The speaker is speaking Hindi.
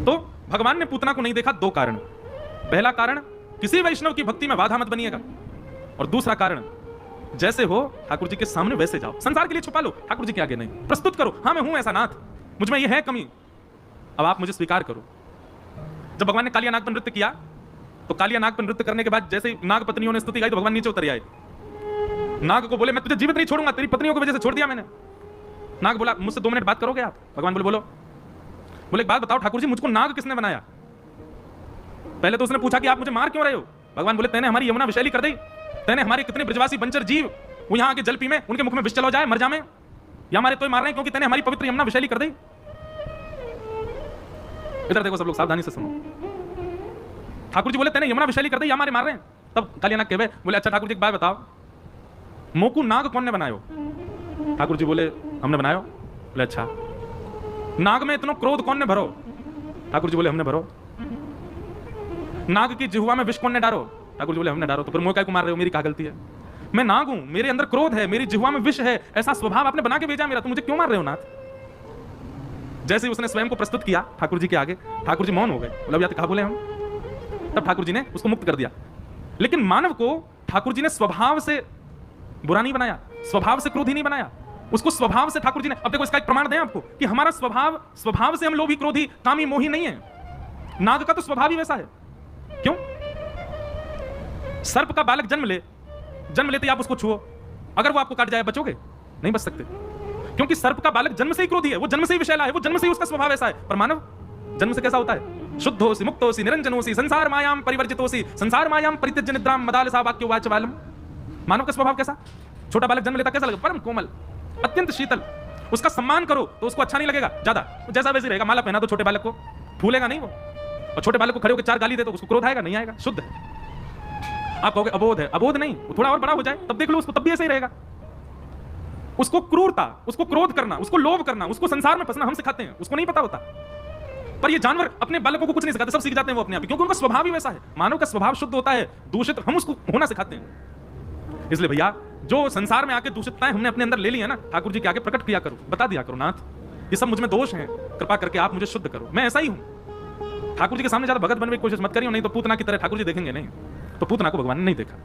तो भगवान ने पूतना को नहीं देखा, दो कारण। पहला कारण, किसी वैष्णव की भक्ति में बाधा मत बनिएगा, और दूसरा कारण, जैसे हो ठाकुर जी के सामने वैसे जाओ, संसार के लिए छुपा लो, ठाकुर जी के आगे नहीं, प्रस्तुत करो, हाँ मैं हूं ऐसा नाथ, मुझ में ये है कमी, अब आप मुझे स्वीकार करो। जब भगवान ने कालिया नाग पर नृत्य किया, तो कालिया नाग पर नृत्य करने के बाद जैसे ही नाग पत्नियों ने स्तुति गाई, तो भगवान नीचे उतर आए, नाग को बोले मैं तुझे जीवित नहीं छोड़ूंगा, तेरी पत्नियों की वजह से छोड़ दिया मैंने। नाग बोला मुझसे 2 मिनट बात करोगे आप? भगवान बोले बोलो। बोले एक बात बताओ ठाकुर जी, मुझको नाग किसने बनाया? पहले तो उसने पूछा कि आप मुझे मार क्यों रहे हो? भगवान बोले तेने हमारी यमुना विषैली कर दी, तेने हमारे कितने ब्रजवासी बंचर जीव वो यहाँ आके जल पी में, उनके मुख में विष चलो जाए, मर जाए, या हमारे तो मार रहे हैं क्योंकि तेने हमारी पवित्र यमुना विषैली कर दी। इधर देखो सब लोग, सावधानी से सुनो। ठाकुर जी बोले तेने यमुना विषैली कर दी या हमारे मार रहे हैं? तब कालिया नाग कहे बोले अच्छा ठाकुर जी एक बात बताओ, मोकू नाग कौन ने बनायो? ठाकुर जी बोले हमने बनायो। बोले अच्छा, नाग में इतना क्रोध कौन ने भरो? ठाकुर जी बोले हमने भरो। नाग की जिह्वा में विष कौन ने डारो? ठाकुर जी बोले हमने डारो। तो फिर मोह काय को मार रहे हो, मेरी क्या गलती है? मैं नाग हूं, मेरे अंदर क्रोध है, मेरी जिह्वा में विष है, ऐसा स्वभाव आपने बना के भेजा मेरा, तो मुझे क्यों मार रहे हो नाथ? जैसे ही उसने स्वयं को प्रस्तुत किया ठाकुर जी के आगे, ठाकुर जी मौन हो गए, बोले या तो कहा बोले हम। तब ठाकुर जी ने उसको मुक्त कर दिया। लेकिन मानव को ठाकुर जी ने स्वभाव से बुरा नहीं बनाया, स्वभाव से क्रोधी नहीं बनाया, उसको स्वभाव से ठाकुर जी ने, अब देखो इसका एक प्रमाण दें आपको कि हमारा स्वभाव से हम लोभी क्रोधी कामी मोही नहीं है। नाग का तो स्वभाव ही वैसा है। क्यों? सर्प का बालक जन्म लेते ही आप उसको छुओ, अगर वो आपको काट जाए बचोगे? नहीं बच सकते, क्योंकि सर्प का बालक जन्म से ही क्रोधी है, वो जन्म से ही विषैला है, वो जन्म से ही उसका स्वभाव ऐसा है। पर मानव जन्म से कैसा होता है? शुद्धोसी मुक्तोसी निरंजनोसी संसार मायाम परिवर्जितोसी संसार मायाम परित्यज्य निद्राम मदालसा वाक्यो वाच बालम। मानव का स्वभाव कैसा? छोटा बालक जन्म लेता कैसा लगेगा? परम कोमल, अत्यंत शीतल। उसका सम्मान करो तो उसको अच्छा नहीं लगेगा ज्यादा, जैसा वैसे रहेगा। माला पहना तो छोटे बालक को फूलेगा नहीं वो, और छोटे बालक को खड़े होकर 4 गाली दे तो उसको क्रोध आएगा? नहीं आएगा, शुद्ध है। आप कहोगे अबोध है, अबोध नहीं, वो थोड़ा और बड़ा हो जाए तब देख लो उसको, तब भी ऐसे ही रहेगा। उसको क्रूरता, उसको क्रोध करना, उसको लोभ करना, उसको संसार में फंसना हम सिखाते हैं, उसको नहीं पता होता। पर ये जानवर अपने बालकों को कुछ नहीं सिखाते, सब सीख जाते हैं वो अपने आप, क्योंकि उनका स्वभाव ही वैसा है। मानव का स्वभाव शुद्ध होता है, दूषित हम उसको होना सिखाते हैं। इसलिए भैया जो संसार में आके दूषितताएं हमने अपने अंदर ले ली है ना, ठाकुर जी के आगे प्रकट किया करो, बता दिया करो नाथ ये सब मुझ में दोष हैं, कृपा करके आप मुझे शुद्ध करो, मैं ऐसा ही हूं। ठाकुर जी के सामने ज्यादा भगत बनने की कोशिश मत करियो, नहीं तो पूतना की तरह ठाकुर जी देखेंगे नहीं। तो पूतना को भगवान ने नहीं देखा।